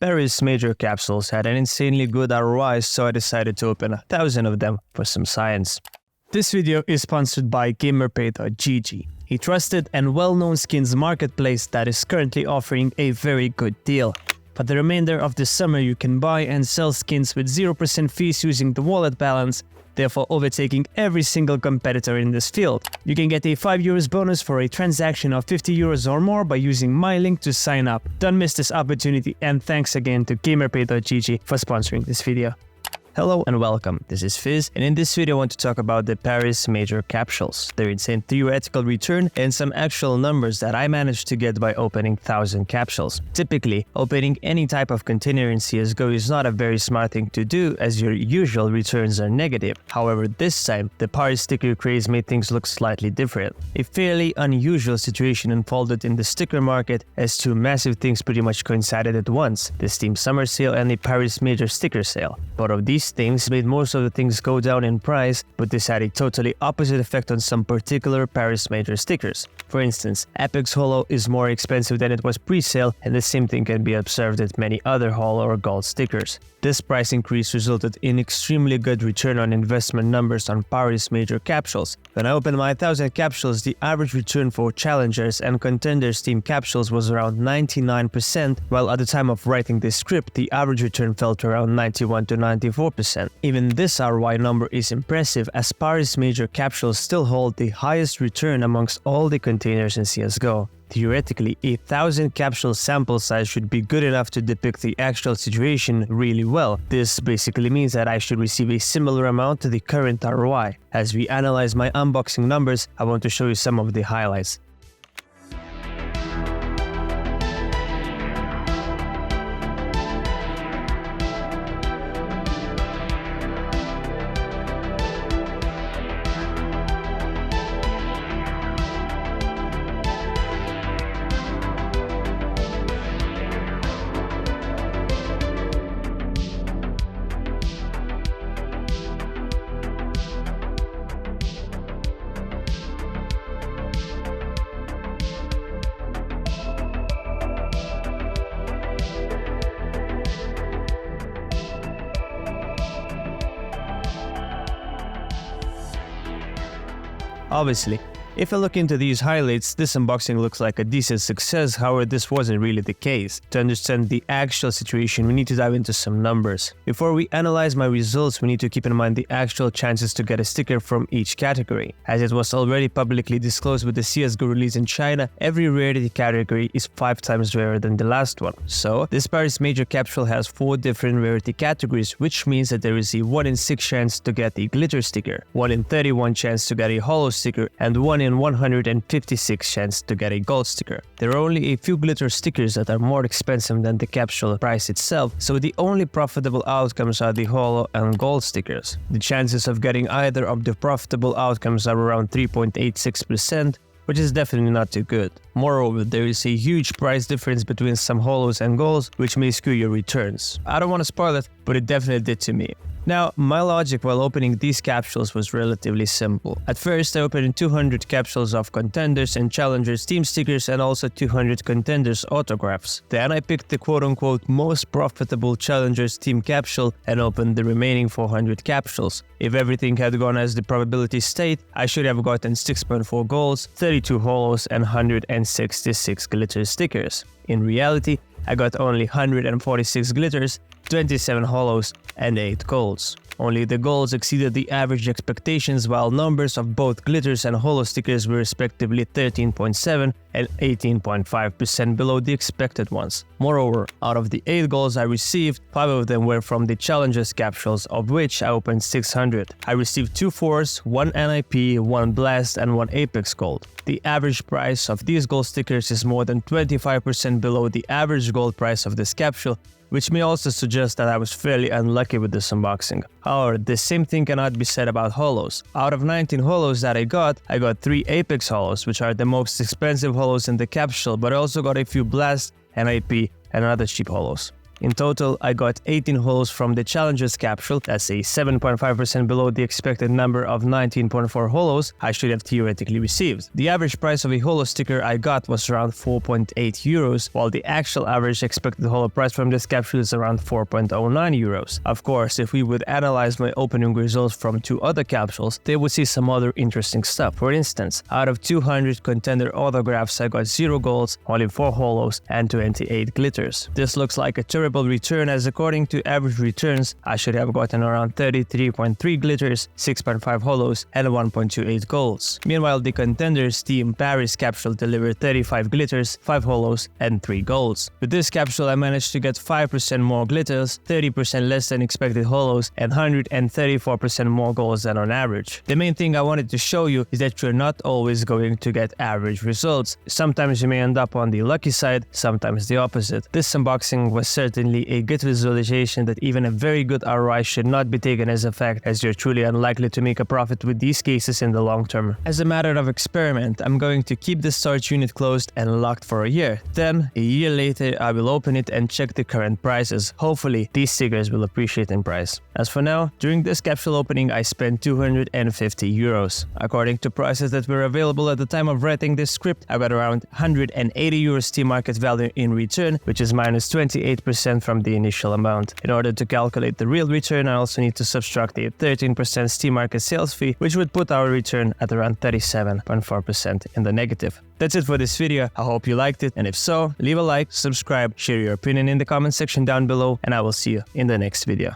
Paris Major capsules had an insanely good ROI, so I decided to open 1,000 of them for some science. This video is sponsored by GamerPay.gg, a trusted and well-known skins marketplace that is currently offering a very good deal. For the remainder of the summer, you can buy and sell skins with 0% fees using the wallet balance, therefore overtaking every single competitor in this field. You can get a €5 bonus for a transaction of €50 or more by using my link to sign up. Don't miss this opportunity, and thanks again to GamerPay.gg for sponsoring this video. Hello and welcome, this is Fizz, and in this video I want to talk about the Paris Major capsules, their insane theoretical return, and some actual numbers that I managed to get by opening 1,000 capsules. Typically, opening any type of container in CSGO is not a very smart thing to do, as your usual returns are negative. However, this time, the Paris sticker craze made things look slightly different. A fairly unusual situation unfolded in the sticker market, as two massive things pretty much coincided at once: the Steam Summer Sale and the Paris Major sticker sale. Both of these things made most of the things go down in price, but this had a totally opposite effect on some particular Paris Major stickers. For instance, Apex Holo is more expensive than it was pre-sale, and the same thing can be observed at many other Holo or Gold stickers. This price increase resulted in extremely good return on investment numbers on Paris Major capsules. When I opened my 1,000 capsules, the average return for Challengers and Contenders team capsules was around 99%, while at the time of writing this script, the average return fell to around 91 to 94%. Even this ROI number is impressive, as Paris Major capsules still hold the highest return amongst all the containers in CSGO. Theoretically, a 1,000 capsule sample size should be good enough to depict the actual situation really well. This basically means that I should receive a similar amount to the current ROI. As we analyze my unboxing numbers, I want to show you some of the highlights. Obviously, if I look into these highlights, this unboxing looks like a decent success. However, this wasn't really the case. To understand the actual situation, we need to dive into some numbers. Before we analyze my results, we need to keep in mind the actual chances to get a sticker from each category. As it was already publicly disclosed with the CSGO release in China, every rarity category is 5 times rarer than the last one. So, this Paris Major capsule has 4 different rarity categories, which means that there is a 1 in 6 chance to get a glitter sticker, 1 in 31 chance to get a holo sticker, and 1 in 156 chance to get a gold sticker. There are only a few glitter stickers that are more expensive than the capsule price itself, so the only profitable outcomes are the holo and gold stickers. The chances of getting either of the profitable outcomes are around 3.86%, which is definitely not too good. Moreover, there is a huge price difference between some holos and golds, which may skew your returns. I don't want to spoil it, but it definitely did to me. Now, my logic while opening these capsules was relatively simple. At first, I opened 200 capsules of Contenders and Challengers team stickers and also 200 Contenders autographs. Then I picked the quote-unquote most profitable Challengers team capsule and opened the remaining 400 capsules. If everything had gone as the probability state, I should have gotten 6.4 golds, 32 holos, and 166 glitter stickers. In reality, I got only 146 glitters, 27 holos, and 8 golds. Only the golds exceeded the average expectations, while numbers of both glitters and holo stickers were respectively 13.7 and 18.5% below the expected ones. Moreover, out of the 8 golds I received, 5 of them were from the Challengers capsules, of which I opened 600. I received 2 4s, 1 NIP, 1 Blast, and 1 Apex gold. The average price of these gold stickers is more than 25% below the average gold price of this capsule, which may also suggest that I was fairly unlucky with this unboxing. However, the same thing cannot be said about holos. Out of 19 holos that I got 3 Apex holos, which are the most expensive holos in the capsule, but I also got a few Blast, NIP, and other cheap holos. In total, I got 18 holos from the Challengers capsule. That's a 7.5% below the expected number of 19.4 holos I should have theoretically received. The average price of a holo sticker I got was around 4.8 euros, while the actual average expected holo price from this capsule is around 4.09 euros. Of course, if we would analyze my opening results from 2 other capsules, they would see some other interesting stuff. For instance, out of 200 contender autographs, I got 0 golds, only 4 holos, and 28 glitters. This looks like a terrible return, as according to average returns, I should have gotten around 33.3 glitters, 6.5 holos, and 1.28 golds. Meanwhile, the Contenders Team Paris capsule delivered 35 glitters, 5 holos, and 3 golds. With this capsule, I managed to get 5% more glitters, 30% less than expected holos, and 134% more golds than on average. The main thing I wanted to show you is that you're not always going to get average results. Sometimes you may end up on the lucky side, sometimes the opposite. This unboxing was certainly a good visualization that even a very good ROI should not be taken as a fact, as you're truly unlikely to make a profit with these cases in the long term. As a matter of experiment, I'm going to keep the storage unit closed and locked for a year. Then, a year later, I will open it and check the current prices. Hopefully, these stickers will appreciate in price. As for now, during this capsule opening, I spent 250 euros. According to prices that were available at the time of writing this script, I got around 180 euros Steam market value in return, which is minus 28% from the initial amount. In order to calculate the real return, I also need to subtract a 13% Steam market sales fee, which would put our return at around 37.4% in the negative. That's it for this video. I hope you liked it, and if so, leave a like, subscribe, share your opinion in the comment section down below, and I will see you in the next video.